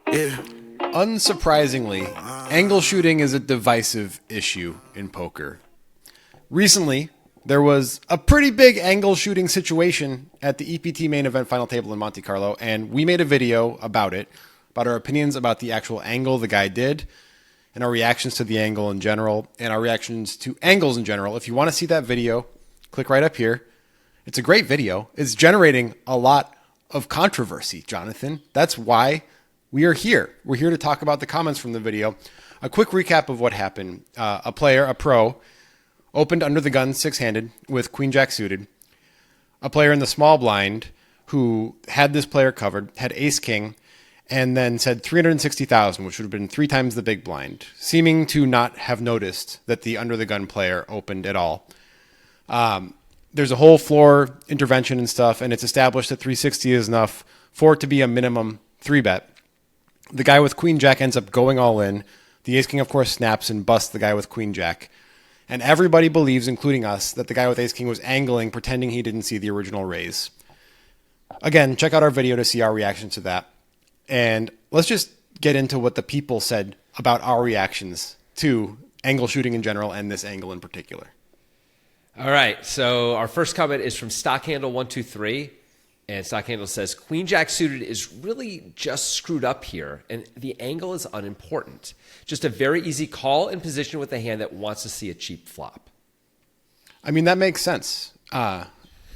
Unsurprisingly, angle shooting is a divisive issue in poker. Recently, there was a pretty big angle shooting situation at the EPT main event final table in Monte Carlo, and we made a video about it, about our opinions about the actual angle the guy did, and our reactions to the angle in general, and our reactions to angles in general. If you want to see that video, click right up here. It's a great video. It's generating a lot of controversy, Jonathan. That's why we are here. We're here to talk about the comments from the video. A quick recap of what happened. A pro, opened under the gun six-handed with queen jack suited. A player in the small blind who had this player covered, had ace king, and then said 360,000, which would have been 3 times the big blind, seeming to not have noticed that the under the gun player opened at all. There's a whole floor intervention and stuff, and it's established that 360 is enough for it to be a minimum 3-bet. The guy with queen jack ends up going all in. The ace king, of course, snaps and busts the guy with queen jack. And everybody believes, including us, that the guy with ace king was angling, pretending he didn't see the original raise. Again, check out our video to see our reaction to that. And let's just get into what the people said about our reactions to angle shooting in general and this angle in particular. All right, so our first comment is from Stockhandle123, and Stockhandle says, Queen Jack suited is really just screwed up here, and the angle is unimportant. Just a very easy call and position with a hand that wants to see a cheap flop. I mean, that makes sense to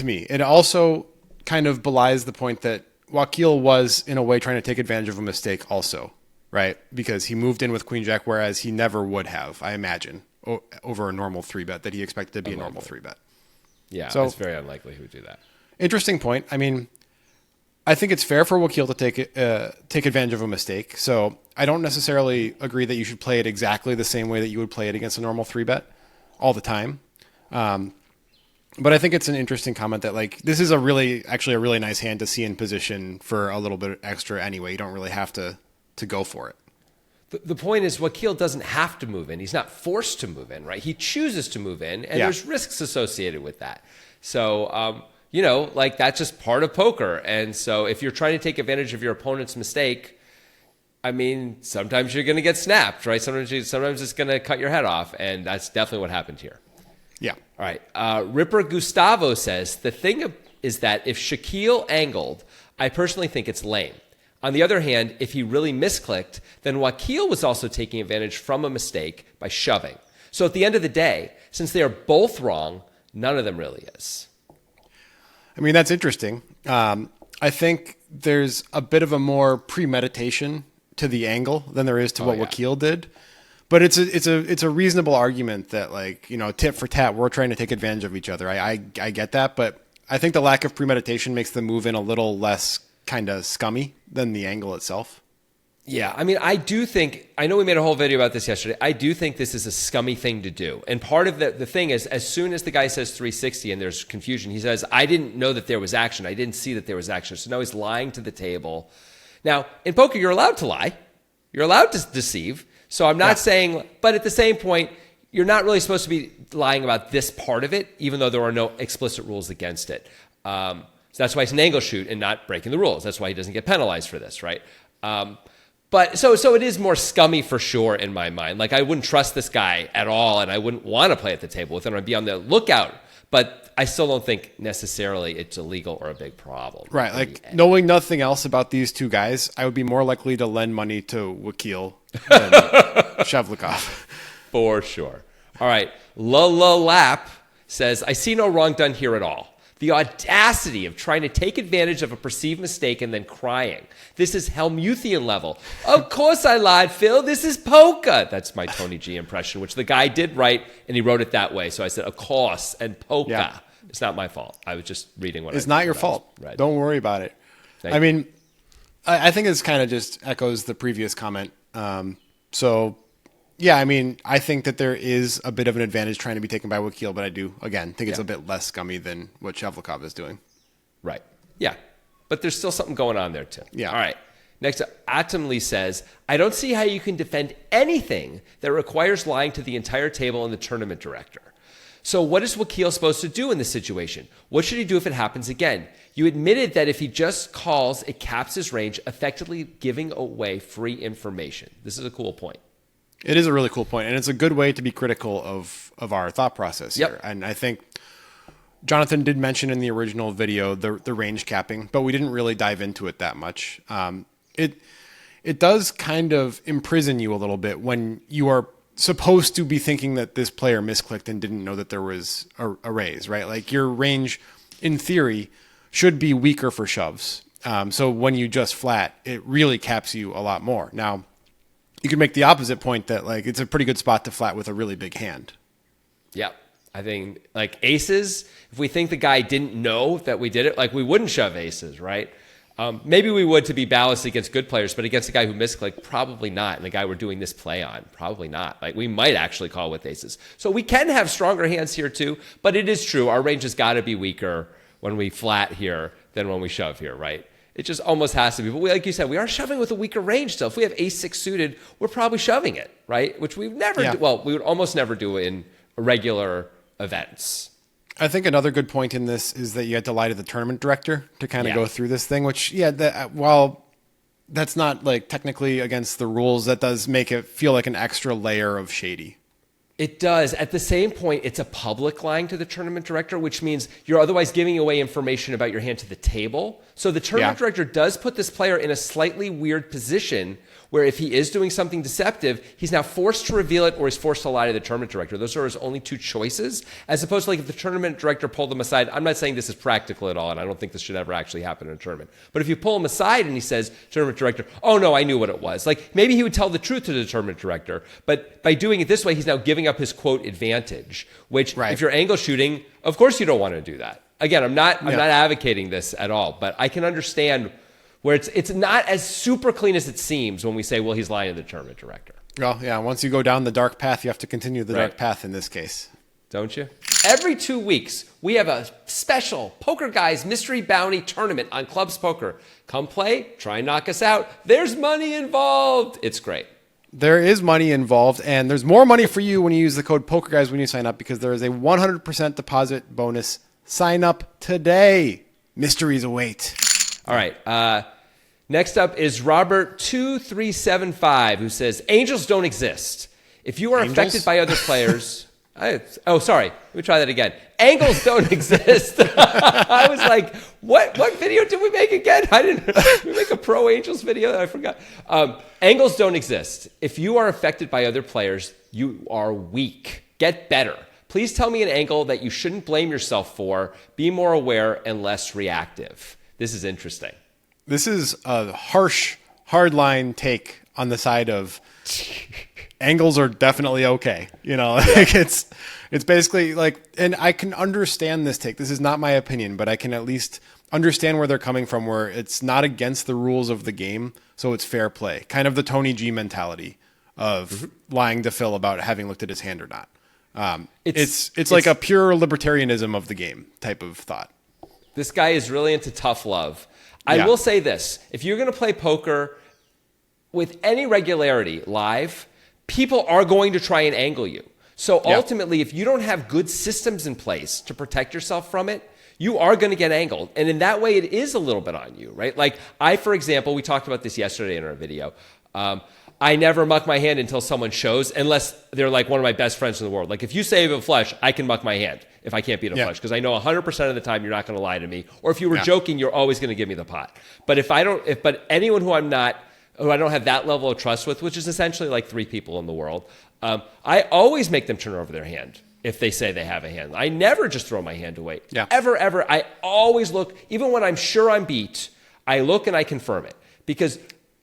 me. It also kind of belies the point that Wakil was, in a way, trying to take advantage of a mistake also, right? Because he moved in with Queen Jack, whereas he never would have, I imagine, over a normal 3-bet that he expected to be a normal 3-bet. Yeah, so it's very unlikely he would do that. Interesting point. I mean, I think it's fair for Wakil to take advantage of a mistake. So I don't necessarily agree that you should play it exactly the same way that you would play it against a normal 3-bet all the time. But I think it's an interesting comment that, like, this is actually a really nice hand to see in position for a little bit extra anyway. You don't really have to go for it. The point is, Wakil doesn't have to move in. He's not forced to move in, right? He chooses to move in, and there's risks associated with that. So, that's just part of poker. And so if you're trying to take advantage of your opponent's mistake, I mean, sometimes you're going to get snapped, right? Sometimes it's going to cut your head off, and that's definitely what happened here. Yeah. All right. Ripper Gustavo says, the thing is that if Shaquille angled, I personally think it's lame. On the other hand, if he really misclicked, then Wakil was also taking advantage from a mistake by shoving. So at the end of the day, since they are both wrong, none of them really is. I mean, that's interesting. I think there's a bit of a more premeditation to the angle than there is to what Wakil did. But it's a reasonable argument that, like, tit for tat, we're trying to take advantage of each other. I get that, but I think the lack of premeditation makes the move in a little less kind of scummy than the angle itself. Yeah, I mean, I know we made a whole video about this yesterday. I do think this is a scummy thing to do. And part of the thing is, as soon as the guy says 360 and there's confusion, he says, I didn't know that there was action. I didn't see that there was action. So now he's lying to the table. Now, in poker, you're allowed to lie. You're allowed to deceive. So I'm not saying, but at the same point, you're not really supposed to be lying about this part of it, even though there are no explicit rules against it. So that's why it's an angle shoot and not breaking the rules. That's why he doesn't get penalized for this, right? But so it is more scummy for sure in my mind. Like, I wouldn't trust this guy at all, and I wouldn't want to play at the table with him. I'd be on the lookout. But I still don't think necessarily it's illegal or a big problem. Right. Like, knowing nothing else about these two guys, I would be more likely to lend money to Wakil than Shavlikov. For sure. All right. Lap says, I see no wrong done here at all. The audacity of trying to take advantage of a perceived mistake and then crying. This is Helmuthian level. Of course I lied, Phil. This is poker. That's my Tony G impression, which the guy did write, and he wrote it that way. So I said, of course, and poker. Yeah. It's not my fault. I was just reading what it's not your fault. Don't worry about it. I mean, I think this kind of just echoes the previous comment. Yeah, I mean, I think that there is a bit of an advantage trying to be taken by Wakil, but I do, again, think it's a bit less scummy than what Shavlikov is doing. Right. Yeah. But there's still something going on there, too. Yeah. All right. Next up, Atam Lee says, I don't see how you can defend anything that requires lying to the entire table and the tournament director. So what is Wakil supposed to do in this situation? What should he do if it happens again? You admitted that if he just calls, it caps his range, effectively giving away free information. This is a cool point. It is a really cool point, and it's a good way to be critical of our thought process here. Yep. And I think Jonathan did mention in the original video the range capping, but we didn't really dive into it that much. It does kind of imprison you a little bit when you are supposed to be thinking that this player misclicked and didn't know that there was a raise, right? Like your range, in theory, should be weaker for shoves. So when you just flat, it really caps you a lot more. Now, you could make the opposite point that like it's a pretty good spot to flat with a really big hand. Yeah. I think like aces, if we think the guy didn't know that we did it, like we wouldn't shove aces, right? Maybe we would to be balanced against good players, but against a guy who misclicked, probably not. And the guy we're doing this play on, probably not. Like we might actually call with aces. So we can have stronger hands here too, but it is true. Our range has got to be weaker when we flat here than when we shove here, right? It just almost has to be. But like you said, we are shoving with a weaker range still. If we have ace-6 suited, we're probably shoving it, right? Which we've never do. Well, we would almost never do in regular events. I think another good point in this is that you had to lie to the tournament director to kind of go through this thing, which, while that's not like technically against the rules, that does make it feel like an extra layer of shady. It does. At the same point, it's a public lying to the tournament director, which means you're otherwise giving away information about your hand to the table. So the tournament director does put this player in a slightly weird position where if he is doing something deceptive, he's now forced to reveal it or he's forced to lie to the tournament director. Those are his only two choices, as opposed to like if the tournament director pulled him aside. I'm not saying this is practical at all, and I don't think this should ever actually happen in a tournament. But if you pull him aside and he says, tournament director, oh no, I knew what it was. Like maybe he would tell the truth to the tournament director, but by doing it this way, he's now giving up his quote advantage, which if you're angle shooting, of course you don't want to do that. Again, I'm not advocating this at all, but I can understand where it's not as super clean as it seems when we say, well, he's lying to the tournament director. Well, yeah, once you go down the dark path, you have to continue the dark path in this case. Don't you? Every 2 weeks, we have a special Poker Guys Mystery Bounty Tournament on Clubs Poker. Come play, try and knock us out. There's money involved. It's great. There is money involved, and there's more money for you when you use the code POKERGUYS when you sign up, because there is a 100% deposit bonus. Sign up today. Mysteries await. All right. Next up is Robert2375, who says, angels don't exist. If you are affected by other players... sorry. Let me try that again. Angles don't exist. I was like, what video did we make again? Did we make a pro angels video? I forgot. Angles don't exist. If you are affected by other players, you are weak. Get better. Please tell me an angle that you shouldn't blame yourself for. Be more aware and less reactive. This is interesting. This is a harsh, hardline take on the side of angles are definitely okay. You know, like it's basically like, and I can understand this take. This is not my opinion, but I can at least understand where they're coming from, where it's not against the rules of the game, so it's fair play. Kind of the Tony G mentality of lying to Phil about having looked at his hand or not. It's like a pure libertarianism of the game type of thought. This guy is really into tough love. I will say this. If you're going to play poker with any regularity live, people are going to try and angle you. So ultimately, if you don't have good systems in place to protect yourself from it, you are going to get angled. And in that way, it is a little bit on you, right? Like for example, we talked about this yesterday in our video. I never muck my hand until someone shows, unless they're like one of my best friends in the world. Like if you save a flush, I can muck my hand if I can't beat a flush, because I know 100% of the time you're not going to lie to me. Or if you were joking, you're always going to give me the pot. But but anyone who I don't have that level of trust with, which is essentially like 3 people in the world, I always make them turn over their hand if they say they have a hand. I never just throw my hand away. Ever. I always look, even when I'm sure I'm beat, I look and I confirm it, because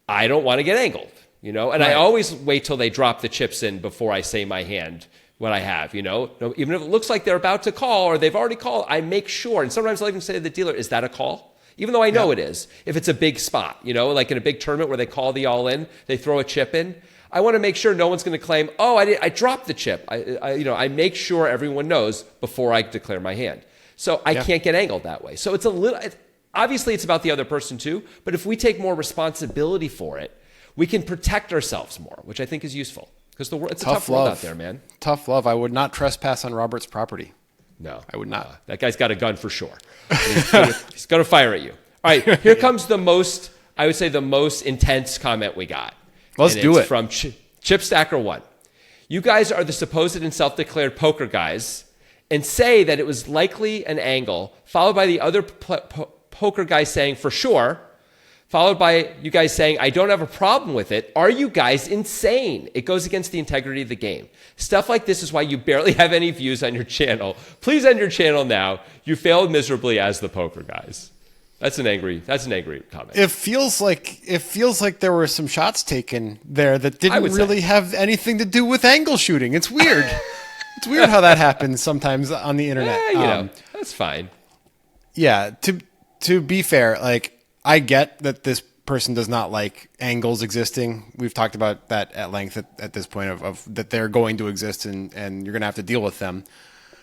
I don't want to get angled. You know, and I always wait till they drop the chips in before I say my hand, what I have, you know. Even if it looks like they're about to call or they've already called, I make sure. And sometimes I'll even say to the dealer, is that a call? Even though I know it is. If it's a big spot, you know, like in a big tournament where they call the all in, they throw a chip in. I want to make sure no one's going to claim, oh, I dropped the chip. I make sure everyone knows before I declare my hand. So I can't get angled that way. So obviously it's about the other person too, but if we take more responsibility for it, we can protect ourselves more, which I think is useful, because it's a tough world out there, man. Tough love. I would not trespass on Robert's property. No, I would not. That guy's got a gun for sure. He's going to fire at you. All right, here comes the most intense comment we got. Let's do it. From Chipstacker1. You guys are the supposed and self-declared poker guys and say that it was likely an angle, followed by the other poker guy saying, for sure, followed by you guys saying, I don't have a problem with it. Are you guys insane? It goes against the integrity of the game. Stuff like this is why you barely have any views on your channel. Please end your channel now. You failed miserably as the poker guys. That's an angry comment. It feels like there were some shots taken there that didn't really have anything to do with angle shooting. It's weird. It's weird how that happens sometimes on the internet. That's fine. Yeah. To be fair, like, I get that this person does not like angles existing. We've talked about that at length at this point of that they're going to exist and you're going to have to deal with them.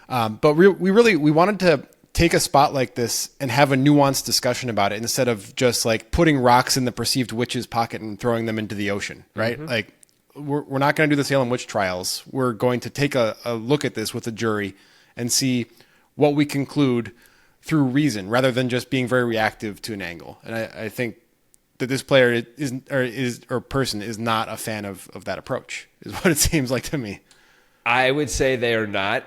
But we wanted to take a spot like this and have a nuanced discussion about it instead of just like putting rocks in the perceived witch's pocket and throwing them into the ocean, right? Mm-hmm. Like we're not going to do the Salem witch trials. We're going to take a look at this with a jury and see what we conclude through reason rather than just being very reactive to an angle. And I think that this player person is not a fan of that approach is what it seems like to me. I would say they are not.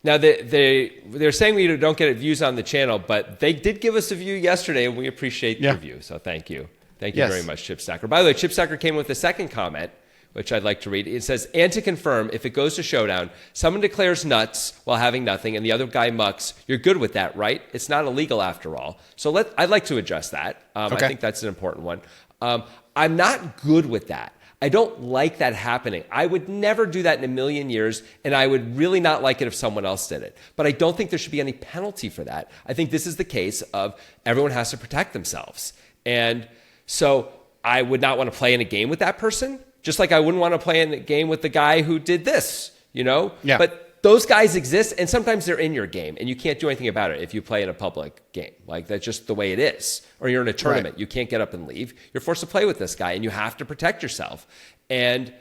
Now they're saying we don't get views on the channel, but they did give us a view yesterday, and we appreciate the review. So thank you very much, Chipstacker. By the way, Chipstacker came with a second comment, which I'd like to read. It says, and to confirm, if it goes to showdown, someone declares nuts while having nothing, and the other guy mucks. You're good with that, right? It's not illegal after all. So I'd like to address that. Okay. I think that's an important one. I'm not good with that. I don't like that happening. I would never do that in a million years, and I would really not like it if someone else did it. But I don't think there should be any penalty for that. I think this is the case of everyone has to protect themselves. And so I would not want to play in a game with that person, just like I wouldn't want to play in a game with the guy who did this, Yeah. But those guys exist, and sometimes they're in your game, and you can't do anything about it if you play in a public game. Like, that's just the way it is. Or you're in a tournament. Right. You can't get up and leave. You're forced to play with this guy, and you have to protect yourself. And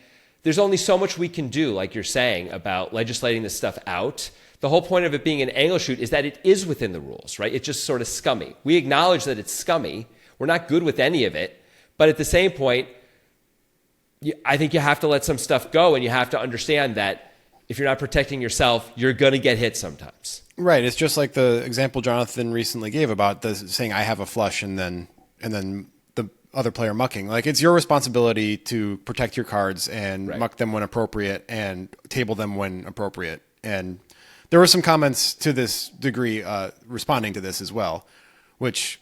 there's only so much we can do, like you're saying, about legislating this stuff out. The whole point of it being an angle shoot is that it is within the rules, right? It's just sort of scummy. We acknowledge that it's scummy. We're not good with any of it. But at the same point, I think you have to let some stuff go, and you have to understand that if you're not protecting yourself, you're going to get hit sometimes. Right. It's just like the example Jonathan recently gave about saying I have a flush and then the other player mucking. Like, it's your responsibility to protect your cards and muck them when appropriate and table them when appropriate. And there were some comments to this degree responding to this as well, which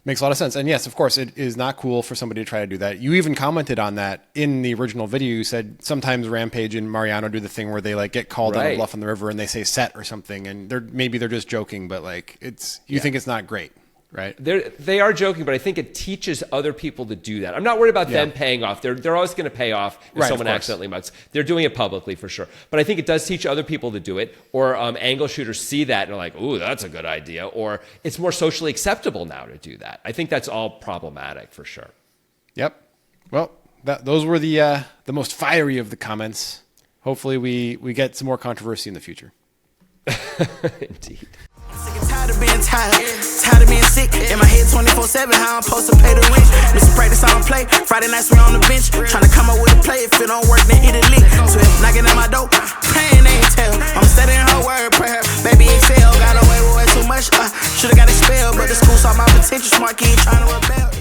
makes a lot of sense. And yes, of course, it is not cool for somebody to try to do that. You even commented on that in the original video. You said sometimes Rampage and Mariano do the thing where they like get called on a bluff on the river and they say set or something, and maybe they're just joking, but like you think it's not great, right? They are joking, but I think it teaches other people to do that. I'm not worried about them paying off. They're always going to pay off if someone accidentally mucks. They're doing it publicly for sure. But I think it does teach other people to do it, or angle shooters see that and are like, ooh, that's a good idea. Or it's more socially acceptable now to do that. I think that's all problematic for sure. Yep. Well, those were the most fiery of the comments. Hopefully we get some more controversy in the future. Indeed. Tired of being tired of being sick. In my head 24/7, how I'm supposed to pay the rent. Missing practice, I don't play. Friday nights we on the bench, trying to come up with a play. If it don't work, then hit it lick. So if knocking at my door, praying they ain't tell. I'm studying her word, pray her baby excel. Got away with way too much, should've got expelled. But the school saw my potential, smart kid trying to rebel.